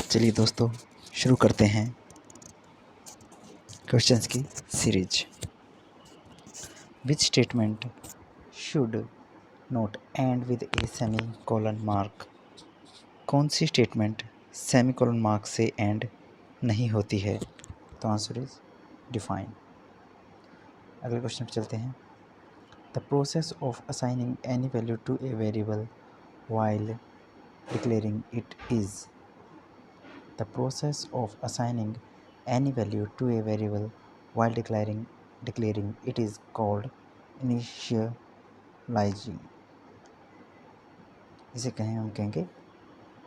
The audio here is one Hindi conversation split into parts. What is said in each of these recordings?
चलिए दोस्तों, शुरू करते हैं क्वेश्चंस की series. Which statement should not end with a semicolon mark? कौन सी स्टेटमेंट सेमी कोलन मार्क से एंड नहीं होती है? तो आंसर इज डिफाइन। अगले क्वेश्चन पर चलते हैं। The process of assigning any value to a variable while declaring it is. The process of assigning any value to a variable while declaring it is called initializing. इसे हम कहेंगे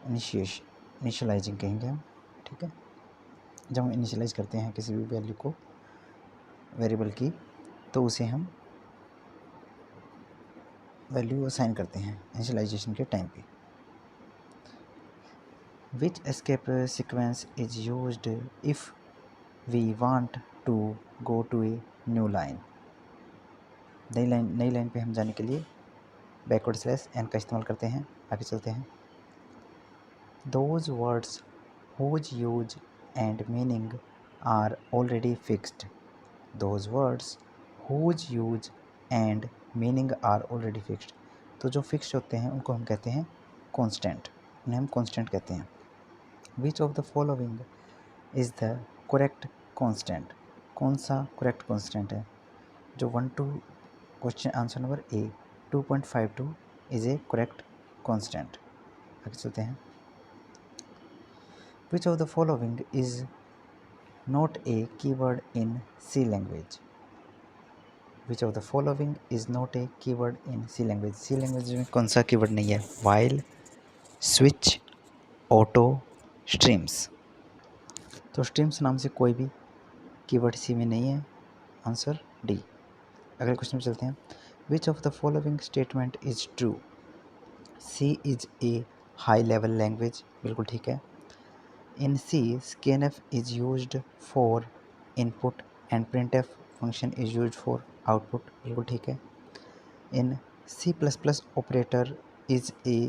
इनिशियलाइजिंग कहेंगे हम। ठीक है, जब हम इनिशियलाइज करते हैं किसी भी वैल्यू को वेरिएबल की, तो उसे हम वैल्यू असाइन करते हैं इनिशियलाइजेशन के टाइम पे। Which escape sequence is used if we want to go to a new line? नई लाइन पे हम जाने के लिए बैकवर्ड स्लैश एन का इस्तेमाल करते हैं। आगे चलते हैं। Those words whose use and meaning are already fixed. Those words whose use and meaning are already fixed. तो जो फिक्स्ड होते हैं उनको हम कहते हैं कांस्टेंट, उन्हें हम कांस्टेंट कहते हैं। Which of the following is the correct constant? कौन सा करेक्ट कांस्टेंट है? जो 1-2 question answer number A 2.52 is A correct constant. आगे चलते हैं। Which of the following is not a keyword in C language? Which of the following is not a keyword in C language? C language में कौन सा कीवर्ड नहीं है? while, switch, auto, streams। तो streams नाम से कोई भी कीवर्ड सी में नहीं है। Answer D. अगले क्वेश्चन में चलते हैं। Which of the following statement is true? C is a high level language। बिल्कुल ठीक है। In C, scanf is used for input and printf function is used for output। बिल्कुल ठीक है। In C++, operator is a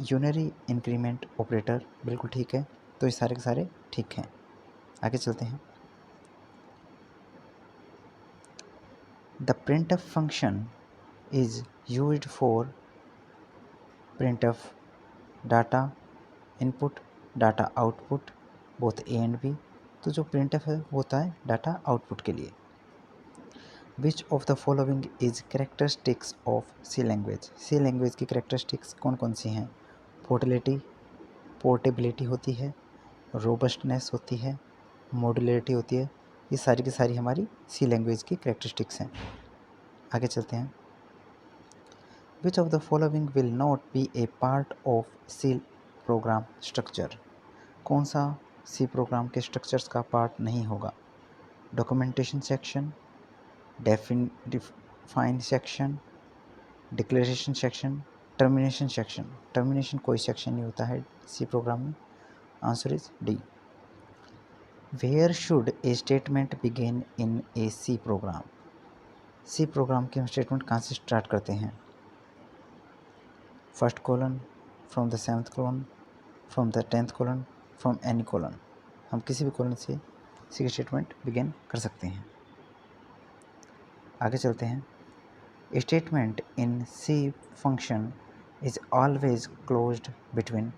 unary increment operator। बिल्कुल ठीक है। तो ये सारे के सारे ठीक हैं। आगे चलते हैं। The printf function is used for printf data input, data output, both A and B। तो जो printf है वो होता है डाटा आउटपुट के लिए। Which of the following is characteristics of C language? C language की characteristics कौन कौन सी हैं? पोर्टेबिलिटी होती है, रोबस्टनेस होती है, मॉड्यूलरिटी होती है। ये सारी की सारी हमारी C लैंग्वेज की करेक्टरिस्टिक्स हैं। आगे चलते हैं। Which of the following will not be a part of C program structure? कौन सा C प्रोग्राम के स्ट्रक्चर्स का पार्ट नहीं होगा? Documentation section, define section, declaration section, termination section. Termination कोई सेक्शन नहीं होता है C प्रोग्राम में। Answer is D. Where should a statement begin in a C program? C program के हम स्टेटमेंट कहाँ से स्टार्ट करते हैं? First colon, from the 7th colon, from the 10th colon, from any colon. हम किसी भी कोलन से C की स्टेटमेंट बिगिन कर सकते हैं। आगे चलते हैं। ए statement in C function is always closed between.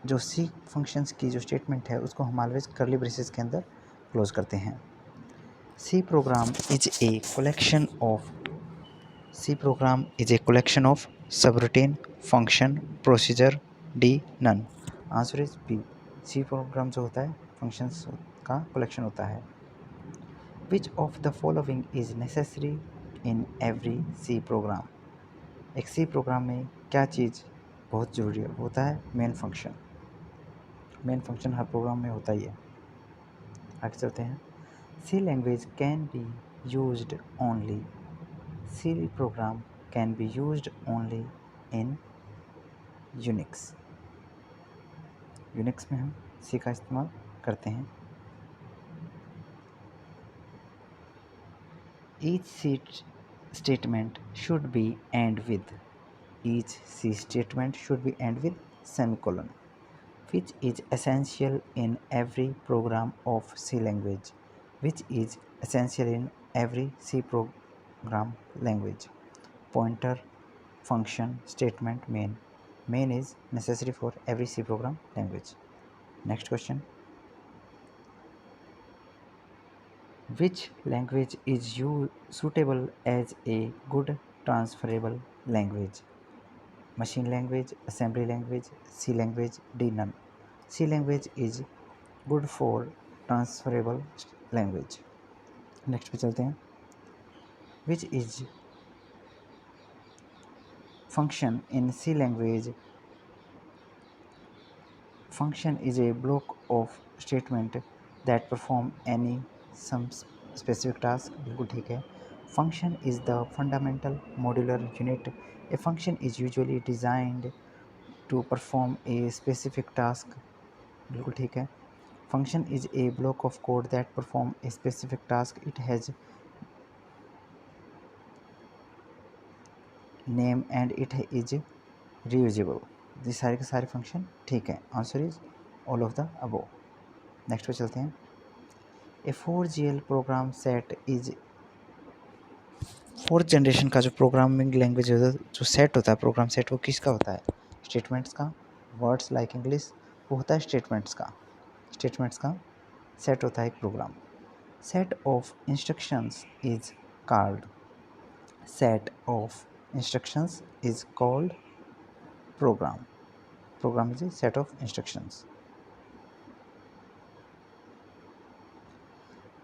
जो C फंक्शंस की जो स्टेटमेंट है उसको हम ऑलवेज करली ब्रेसेस के अंदर क्लोज करते हैं। C program is a collection of subroutine function procedure D none। Answer is B. C program जो होता है फंक्शंस का कलेक्शन होता है। Which of the following is necessary in every C program? एक C प्रोग्राम में क्या चीज़ बहुत ज़रूरी होता है? Main function. मेन फंक्शन हर प्रोग्राम में होता ही है। आगे चलते हैं। C language can be used only। C program can be used only in Unix। Unix में हम C का इस्तेमाल करते हैं। Each C statement should be end with। Each C statement should be end with semicolon। which is essential in every program of C language, which is essential in every C program language. Pointer, function, statement, main. Main is necessary for every C program language. Next question. Which language is suitable as a good transferable language? Machine language, assembly language, C language, D none. C language is good for transferable language. Next पे चलते हैं. Which is function in C language? Function is a block of statement that perform any some specific task. बिल्कुल ठीक है. Function is the fundamental modular unit. A function is usually designed to perform a specific task. बिल्कुल ठीक है. Function is a block of code that perform a specific task. It has name and it is reusable. ये सारे के सारे फंक्शन ठीक है. Answer is all of the above. Next पे चलते हैं. A 4GL program set is fourth generation का जो प्रोग्रामिंग लैंग्वेज जो सेट होता है प्रोग्राम सेट, वो किसका होता है? स्टेटमेंट्स का. वर्ड्स लाइक इंग्लिश वो होता है स्टेटमेंट्स का सेट होता है एक program. Set of instructions is called program. Program is a set of instructions.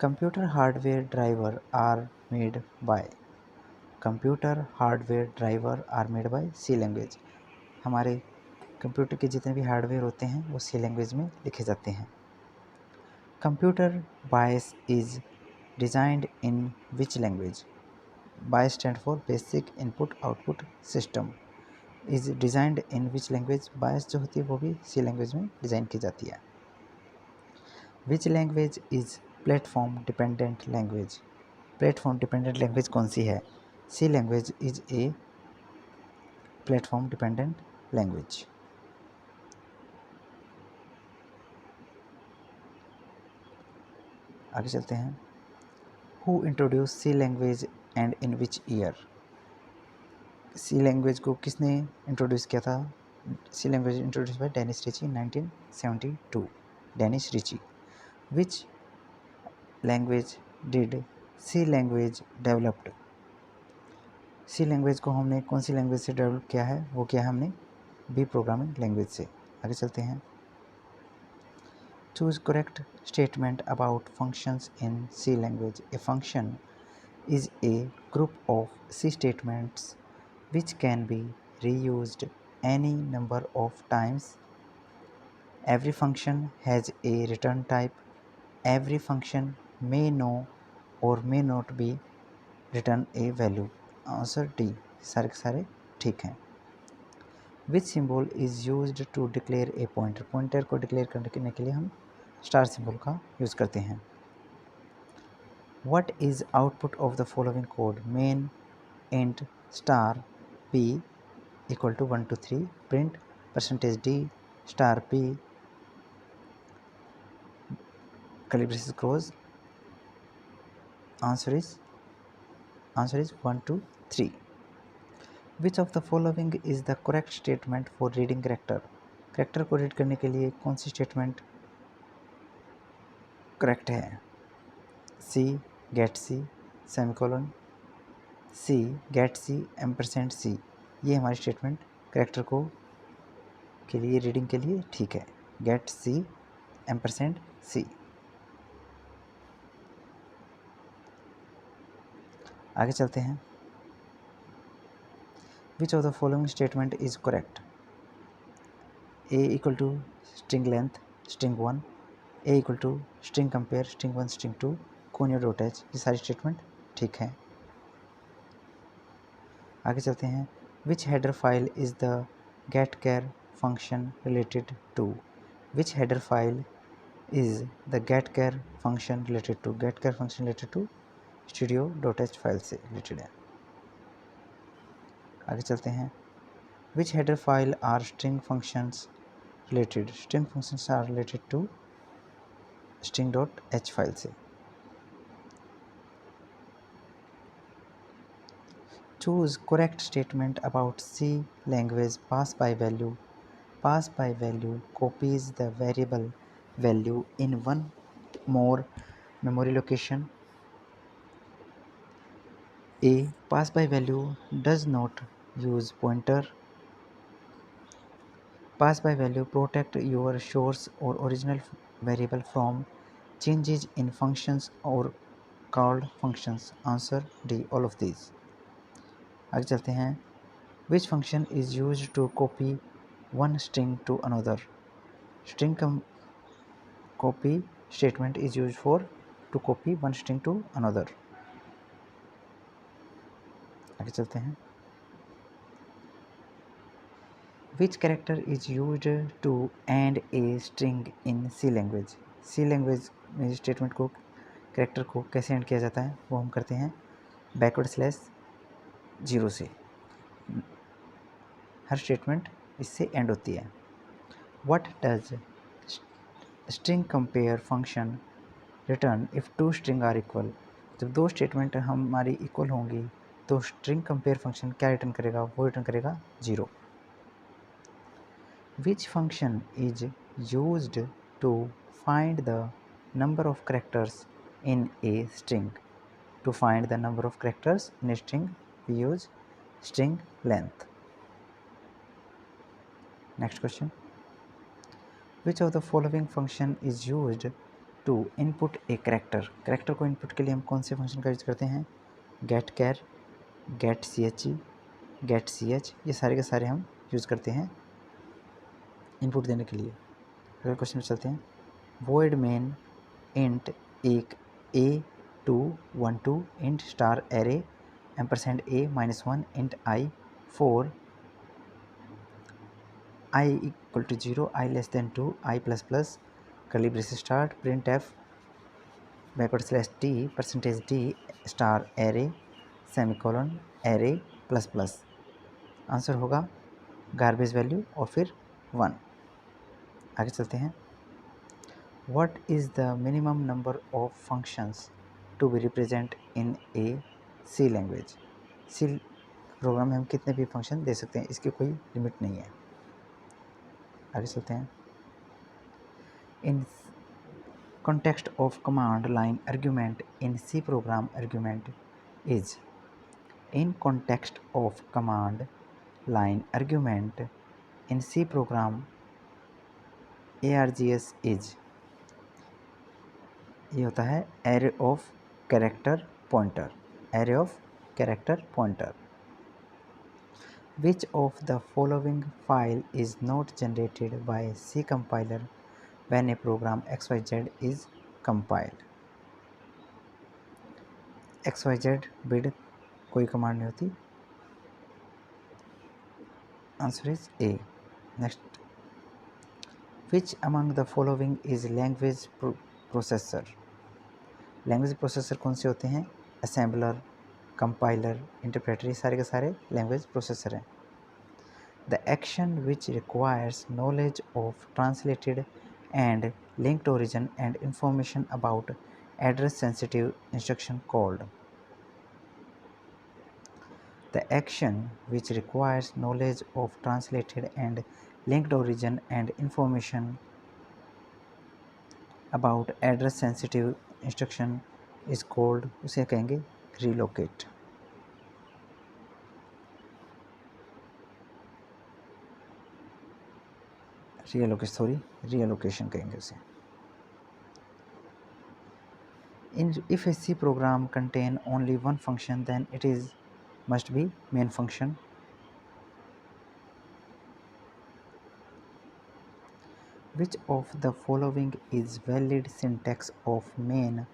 Computer hardware driver are made by C language. हमारे कंप्यूटर के जितने भी हार्डवेयर होते हैं वो C लैंग्वेज में लिखे जाते हैं. Computer BIOS is designed in which language? BIOS stand for Basic Input Output System. Is designed in which language? BIOS जो होती है वो भी सी लैंग्वेज में डिज़ाइन की जाती है. Which language is platform dependent language? Platform dependent language कौन सी है? C language is a platform dependent language. आगे चलते हैं. Who introduce C language and in which year? C language को किसने इंट्रोड्यूस किया था? C language introduce by Dennis Ritchie 1972. Dennis Ritchie. Which language did C language developed? C language को हमने कौन सी लैंग्वेज से डेवलप किया है? वो किया है हमने बी प्रोग्रामिंग लैंग्वेज से. आगे चलते हैं. Choose correct statement about functions in C language. A function is a group of C statements which can be reused any number of times. Every function has a return type. Every function may know or may not be return a value. Answer D. सारे के सारे ठीक हैं. Which symbol is used to declare a pointer? Pointer को डिक्लेयर करने के लिए हम स्टार सिंबल का यूज़ करते हैं. What is output of the following code? Main int star p equal to 1 to 3. Print %d star p curly braces close. Answer is 1 to 3. Which of the following is the correct statement for reading character? Character को रीड करने के लिए कौन सी स्टेटमेंट करेक्ट है? C get C semicolon, C get C %C. ये हमारी स्टेटमेंट करेक्टर को के लिए रीडिंग के लिए ठीक है. Get C %C. आगे चलते हैं. Which of the following statement is correct? A equal to string length string 1, A equal to string compare string 1 string 2 conio dot h. ये सारी स्टेटमेंट ठीक है. आगे चलते हैं. Which header file is the गेट केयर function related to? Which header file is the गेट केयर फंक्शन रिलेटेड टू? गेट केयर function related to studio dot H file से रिलेटेड है. आगे चलते हैं. Which header file are string functions related, string functions are related to string.h file से। Choose correct statement about C language pass by value. Pass by value copies the variable value in one more memory location. A. Pass by value does not use pointer. Pass by value protect your source or original variable from changes in functions or called functions. Answer D. All of these. आगे चलते हैं। Which function is used to copy one string to another? String copy statement is used for to copy one string to another. आगे चलते हैं। Which character is used to end a string in C language? C language में स्टेटमेंट को कैरेक्टर को कैसे एंड किया जाता है वो हम करते हैं बैकवर्ड स्लैश 0 से। हर स्टेटमेंट इससे एंड होती है। What does string compare function return if two string are equal? जब दो स्टेटमेंट हमारी इक्वल होंगी तो स्ट्रिंग कंपेयर फंक्शन क्या रिटर्न करेगा? वो रिटर्न करेगा 0। Which function is used to find the number of characters in a string? To find the number of characters in a string, we use string length. Next question. Which of the following function is used to input a character? Character को input के लिए हम कौन से function का यूज करते हैं? getChar, getChe, getCh, ये सारे के सारे हम यूज करते हैं इनपुट देने के लिए। अगले क्वेश्चन में चलते हैं। void main int एक a212 int star array ampersand a -1 int I for I equal to 0 I less than 2 I plus curly braces start printf backward slash t percentage d star array semicolon array plus। Answer होगा गार्बेज वैल्यू और फिर 1। आगे चलते हैं। What is the minimum number of functions to be represent in a C language? C program में हम कितने भी फंक्शन दे सकते हैं, इसकी कोई लिमिट नहीं है। आगे चलते हैं। In context of command line argument in C program argument is. In context of command line argument in C program args is, ये होता है array of character pointer, array of character pointer. Which of the following file is not generated by C compiler when a program XYZ is compiled? XYZ bid कोई कमांड नहीं होती। Answer is A. Next. Which among the following is language processor? Language processor कौन से होते हैं? असेंबलर, कंपाइलर, इंटरप्रेटर, ये सारे के सारे लैंग्वेज प्रोसेसर हैं। The action which requires knowledge of translated and linked origin and information about address sensitive instruction called. The action which requires knowledge of translated and linked origin and information about address sensitive instruction is called, उसे कहेंगे relocate. reallocation कहेंगे उसे। If a C program contain only one function, then it is must be main function. Which of the following is valid syntax of main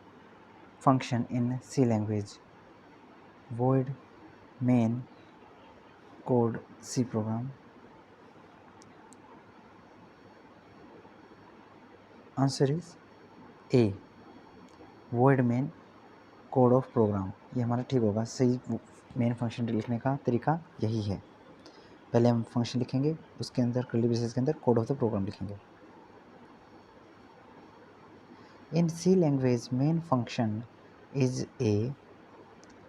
function in C language? Void main code C program. Answer is A. void main code of program, ये हमारा ठीक होगा। सही मेन फंक्शन लिखने का तरीका यही है। पहले हम फंक्शन लिखेंगे, उसके अंदर कर्ली ब्रेसेस के अंदर कोड ऑफ द प्रोग्राम लिखेंगे। In C language main function is a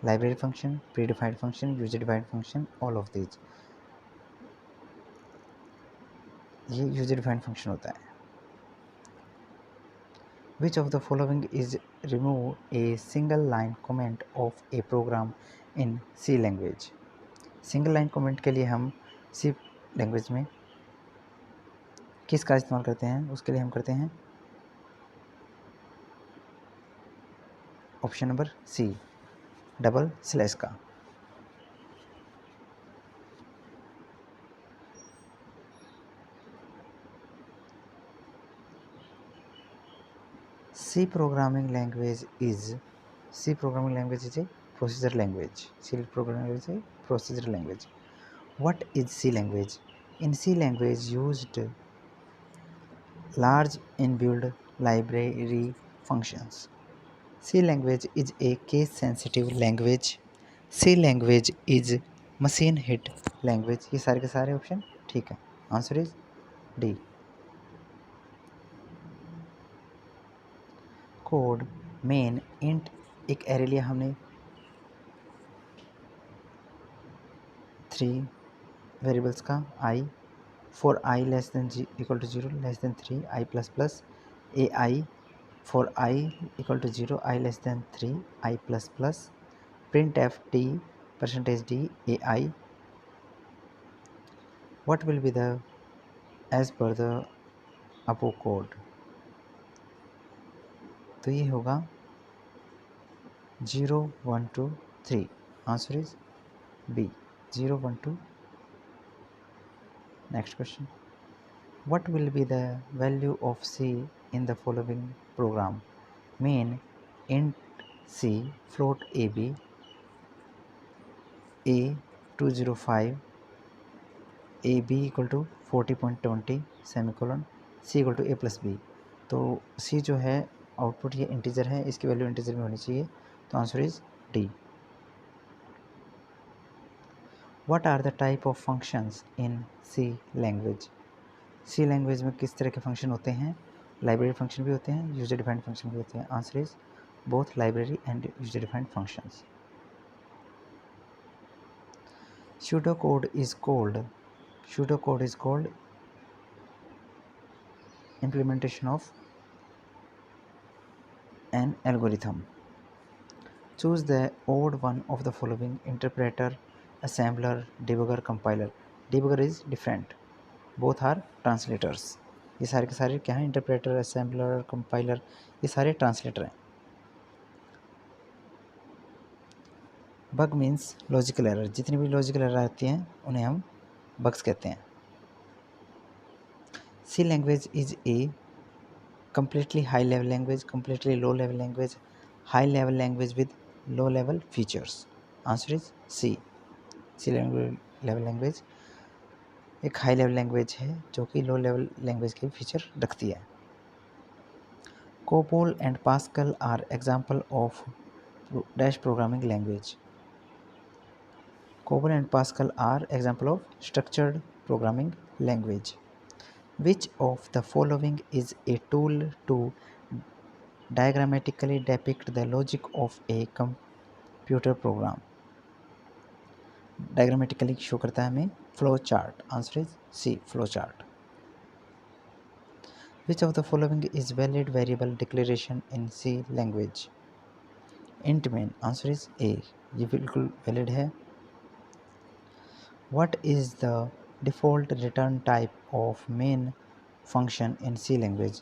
library function, predefined function, user defined function, all of these. ये यूजर डिफाइंड फंक्शन होता है। Which of the following is remove a single line comment of a program in C language. Single line comment के लिए हम सी लैंग्वेज में किसका इस्तेमाल करते हैं? उसके लिए हम करते हैं option number C, double slash का। C programming language is a procedure language. C programming language is a procedure language. What is C language? In C language used large inbuilt library functions. C language is a case sensitive language. C language is machine hit language. ये सारे के सारे ऑप्शन ठीक है। Answer is D. Code main int एक एरे लिया हमने 3 वेरिएबल्स का I, for I less than equal to 0 less than 3 I plus plus, A I for I equal to 0 I less than 3 I plus plus, printf D percentage D A I. What will be the edge per the above code? तो ये होगा 0 1 2 3। Answer is B 0 1 2। Next question, what will be the value of C in the following program? Main int C float AB A205 AB equal to 40.20 semicolon C equal to A plus B। तो C जो है आउटपुट ये इंटीजर है, इसकी वैल्यू इंटीजर में होनी चाहिए, तो answer is D. What are the type of functions in C language? C language में किस तरह के फंक्शन होते हैं? लाइब्रेरी फंक्शन भी होते हैं, यूजर डिफाइंड फंक्शन भी होते हैं। Answer is both library and user defined functions. pseudocode is called implementation of an algorithm. Choose the odd one of the following: interpreter, assembler, debugger, compiler। debugger is different, both are translators। ये सारे के सारे क्या हैं? इंटरप्रेटर, असेंबलर, कंपाइलर, ये सारे ट्रांसलेटर हैं। Bug means logical error. जितनी भी लॉजिकल एरर आती हैं उन्हें हम बग्स कहते हैं। C language is a completely high level language, completely low level language, high level language with low level features। Answer is C. C level language एक हाई लेवल लैंग्वेज है जो कि लो लेवल लैंग्वेज के फीचर रखती है। COBOL and Pascal are example of dash programming language. COBOL and Pascal are example of structured programming language. Which of the following is a tool to diagrammatically depict the logic of a computer program? Diagrammatically show करता है हमें flow chart. Answer is C, flow chart. Which of the following is valid variable declaration in C language? Int main. Answer is A, ये बिल्कुल वैलिड है। What is the default return type of main function in C language?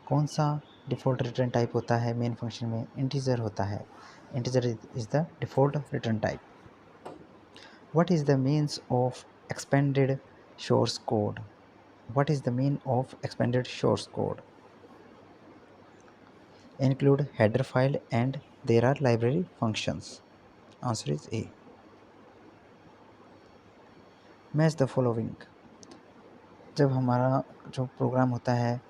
कौन सा डिफ़ॉल्ट रिटर्न टाइप होता है मेन फंक्शन में? इंटीजर होता है। Integer is the default return type. What is the means of expanded source code? What is the mean of expanded source code? Include header file and there are library functions. Answer is A. Match the following. जब हमारा जो प्रोग्राम होता है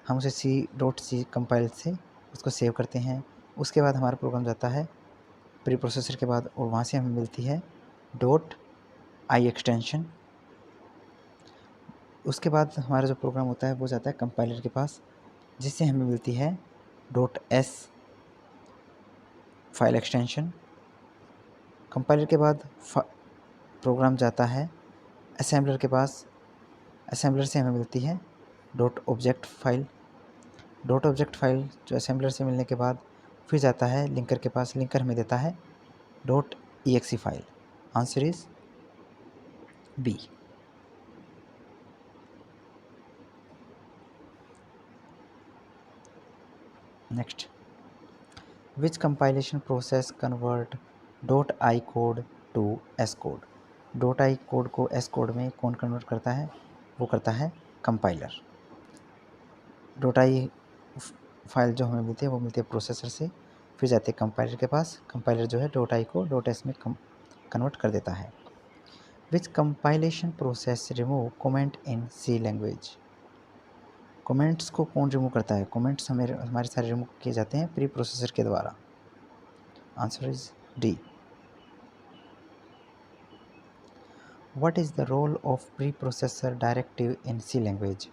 हम उसे C.C कंपाइल से उसको सेव करते हैं, उसके बाद हमारा प्रोग्राम जाता है प्री प्रोसेसर के बाद और वहाँ से हमें मिलती है डॉट आई एक्सटेंशन। उसके बाद हमारा जो प्रोग्राम होता है वो जाता है कंपाइलर के पास, जिससे हमें मिलती है .s फाइल एक्सटेंशन। कंपाइलर के बाद प्रोग्राम जाता है असेंबलर के पास, असेंबलर से हमें मिलती है .object फाइल। .object फाइल जो असेंबलर से मिलने के बाद फिर जाता है लिंकर के पास, लिंकर हमें देता है .exe file. Answer is B. Next, which compilation process convert .i code to s code. .i code को s कोड में कौन कन्वर्ट करता है? वो करता है कंपाइलर। .i फाइल जो हमें मिलती है वो मिलती है प्रोसेसर से, फिर जाती है कंपाइलर के पास, कंपाइलर जो है .i को .s में कन्वर्ट कर देता है। Which compilation process remove comment in C language. Comments को कौन रिमूव करता है? कमेंट्स हमारे सारे रिमूव किए जाते हैं प्री प्रोसेसर के द्वारा। Answer is D. What is the role of preprocessor directive in C language?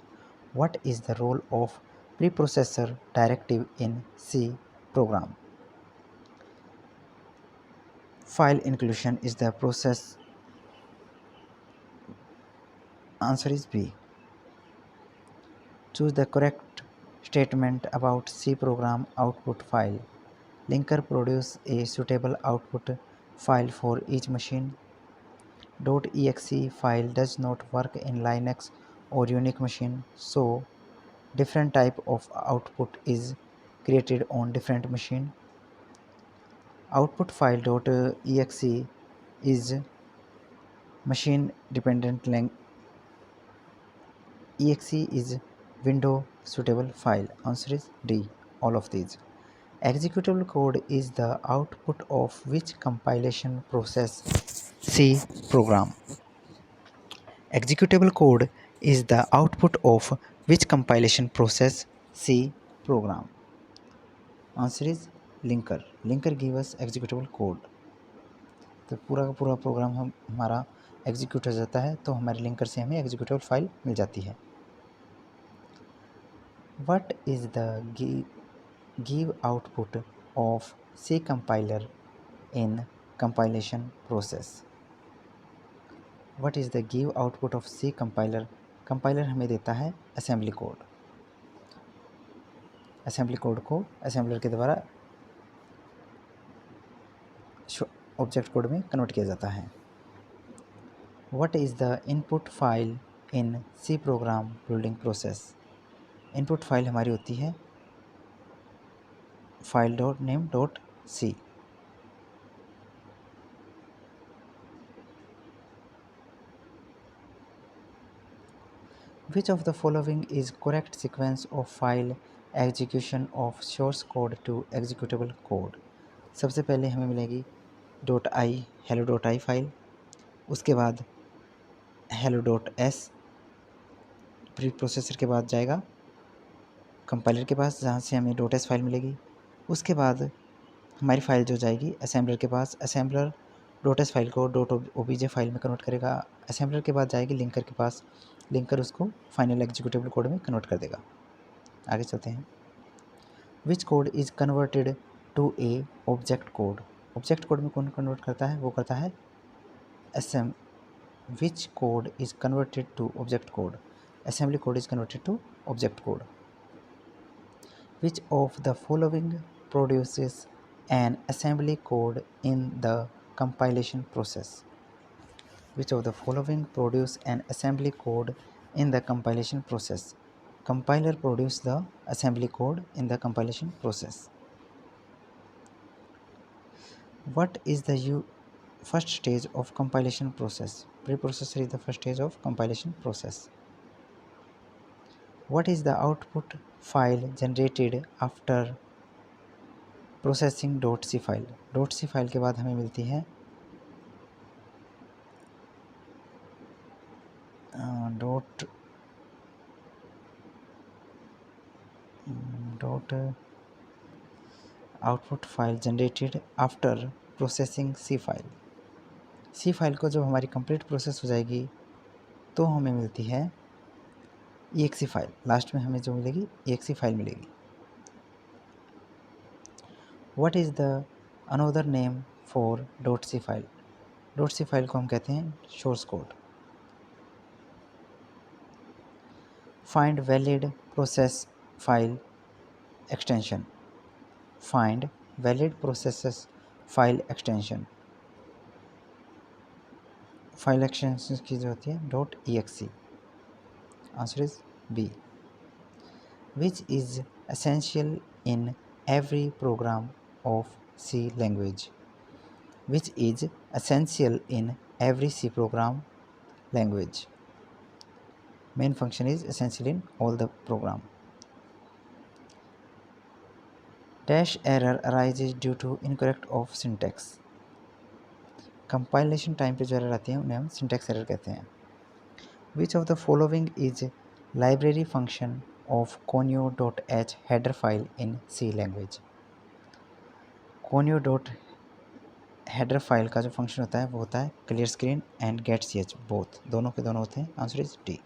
What is the role of preprocessor directive in C program? File inclusion is the process. Answer is B. Choose the correct statement about C program output file. Linker produce a suitable output file for each machine. .exe file does not work in Linux or Unix machine, so different type of output is created on different machine. Output file.exe is machine dependent exe is window suitable file. Answer is D, all of these. Executable code is the output of which compilation process? C program. Executable code is the output of which compilation process? C program. Answer is linker. Linker give us executable code. तो पूरा का पूरा प्रोग्राम हमारा एग्जीक्यूट हो जाता है, तो हमारे लिंकर से हमें एग्जीक्यूटेबल फाइल मिल जाती है। What is the give output of C compiler in compilation process. What is the give output of C compiler. Compiler हमें देता है असेंबली कोड। असेंबली कोड को असेंबलर के द्वारा ऑब्जेक्ट कोड में कन्वर्ट किया जाता है। What is the input file in C program building process. Input file हमारी होती है file dot name dot C. Which of the following is correct sequence of file execution of source code to executable code? सबसे पहले हमें मिलेगी .i hello.i फाइल, उसके बाद hello.s प्री प्रोसेसर के बाद जाएगा कंपाइलर के पास, जहाँ से हमें .s फाइल मिलेगी। उसके बाद हमारी फाइल जो जाएगी असेंबलर के पास, असेंबलर .s फाइल को .obj फाइल में कन्वर्ट करेगा। असेंबलर के बाद जाएगी लिंकर के पास, लिंकर उसको फाइनल एग्जीक्यूटेबल कोड में कन्वर्ट कर देगा। आगे चलते हैं। Which code is converted to a object code. Object code में कौन कन्वर्ट करता है? वो करता है which code is converted to object code. Assembly code is converted to object code. Which of the following produces an assembly code in the compilation process. Which of the following produce an assembly code in the compilation process? Compiler produce the assembly code in the compilation process. What is the first stage of compilation process? Preprocessor is the first stage of compilation process. What is the output file generated after processing .c file. .c file के बाद हमें मिलती है output file generated after processing c file. C file को जब हमारी कंप्लीट प्रोसेस हो जाएगी तो हमें मिलती है exe फाइल। लास्ट में हमें जो मिलेगी exe फाइल मिलेगी। What is the another name for dot C file? Dot C file को हम कहते हैं source code. Find valid process file extension. Find valid process file extension. File extension की जो होती है dot exe। Answer is B. Which is essential in every program of C language? which is essential in every C program language. Main function is essential in all the program. Dash error arises due to incorrect of syntax. Compilation time पे जो error आती है उन्हें हम syntax error कहते हैं. Which of the following is library function of conio.h header file in C language? conio.h header file का जो फंक्शन होता है वो होता है clear screen and get C H, both, दोनों के दोनों होते हैं। Answer is D.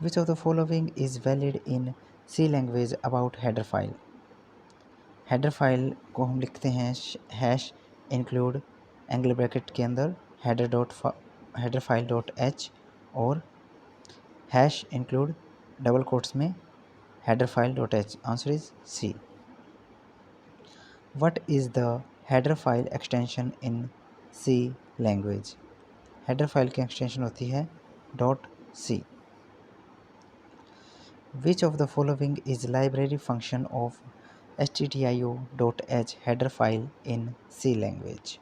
Which of the following is valid in C language about header file? Header file को हम लिखते हैं हैश इंक्लूड एंगल ब्रैकेट के अंदर हेडर फाइल डॉट एच और हैश इंक्लूड डबल कोट्स में header file dot H. Answer is C. What is the header file extension in C language? Header file की एक्सटेंशन होती है .c। Which of the following is library function of stdio.h header file in C language?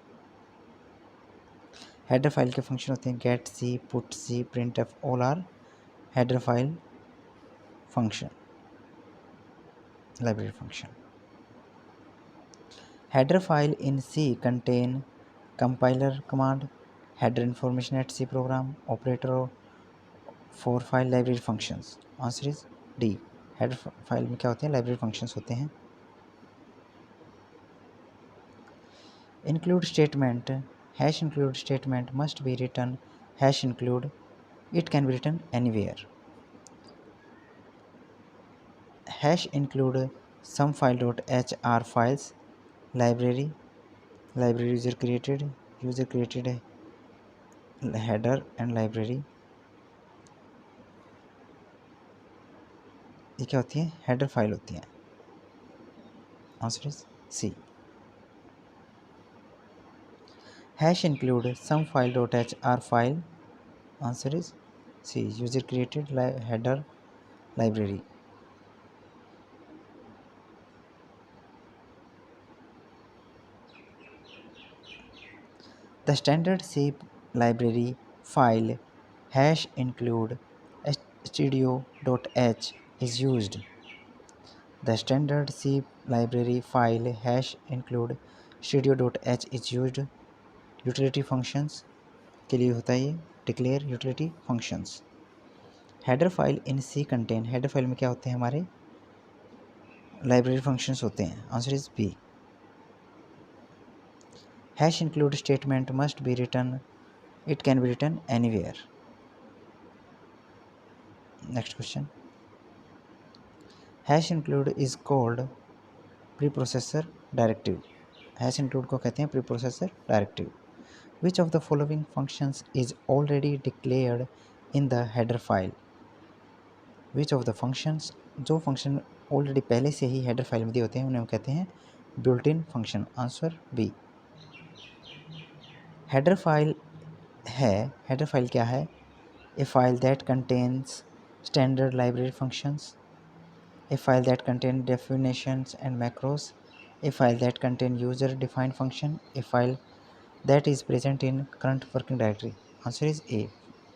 Header file के फंक्शन होते हैं get c, put c, printf, all are header file function, library function. Header file in C contain compiler command, header information at C program, operator for file library functions. Answer is D. Header file में क्या होते हैं? लाइब्रेरी फंक्शंस होते हैं। Include statement, hash include statement must be written hash include, it can be written anywhere. Hash include some file dot H are files library user created header and library, ये क्या होती है? हेडर फाइल होती है। Answer is C. Hash include some file dot H are file, answer is C, user created header library. The standard C library file hash include studio.h is used. The standard C library file hash include studio.h is used utility functions के लिए होता है ये declare utility functions. Header file in C contain, header file में क्या होते हैं? हमारे library functions होते हैं। Answer is B. Hash include statement must be written, it can be written anywhere. Next question. Hash include is called preprocessor directive. Hash include को कहते हैं preprocessor directive. Which of the following functions is already declared in the header file? Which of the functions, जो फंक्शन ऑलरेडी पहले से ही हेडर फाइल में दिए होते हैं उन्हें हम कहते हैं built in function. Answer B. Header file है, हेडर फाइल क्या है? A file that contains standard library functions, a file that contains definitions and macros, a file that contains user defined function, a file that is present in current working directory. Answer is A.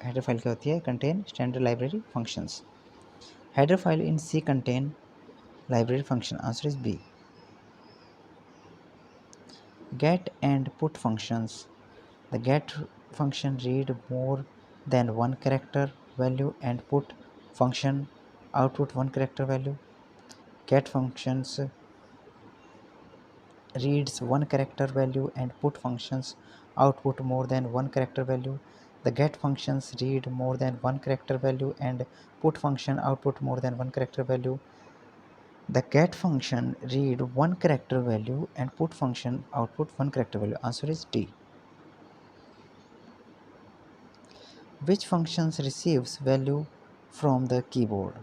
Header file क्या होती है? Contain standard library functions. Header file in C contain library function. Answer is B. Get and put functions. The get function read more than one character value and put function output one character value. Get functions reads one character value and put functions output more than one character value. The get functions read more than one character value and put function output more than one character value. The get function read one character value and put function output one character value. Answer is D. Which functions receives value from the keyboard?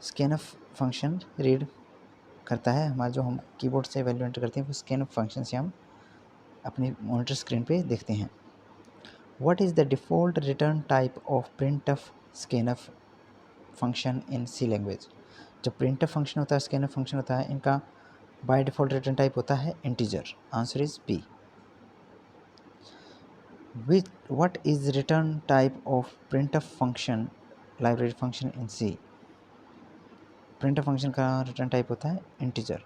scanf function read करता है हमारा, जो हम कीबोर्ड से वैल्यू एंटर करते हैं वो scanf फंक्शन से हम अपनी मॉनिटर स्क्रीन पे देखते हैं. What is the default return type of printf scanf function in C language? जब printf फंक्शन होता है scanf फंक्शन होता है, इनका बाय डिफ़ॉल्ट रिटर्न टाइप होता है integer. Answer is B. What is return type of printf function library function in C? printf function का रिटर्न टाइप होता है integer.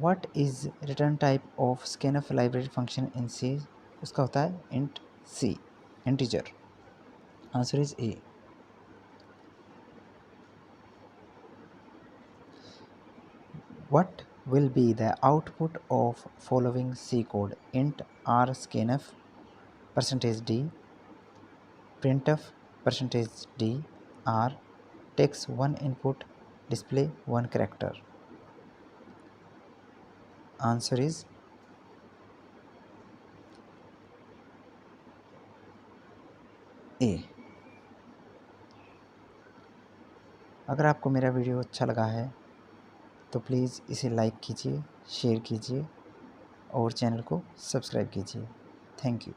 What is return type of scanf library function in C? उसका होता है int C, integer. Answer is A. What will be the output of following C code? int r scanf %d, printf %d, r takes one input, display one character. Answer is A. अगर आपको मेरा वीडियो अच्छा लगा है तो प्लीज़ इसे लाइक कीजिए, शेयर कीजिए और चैनल को सब्सक्राइब कीजिए. Thank you.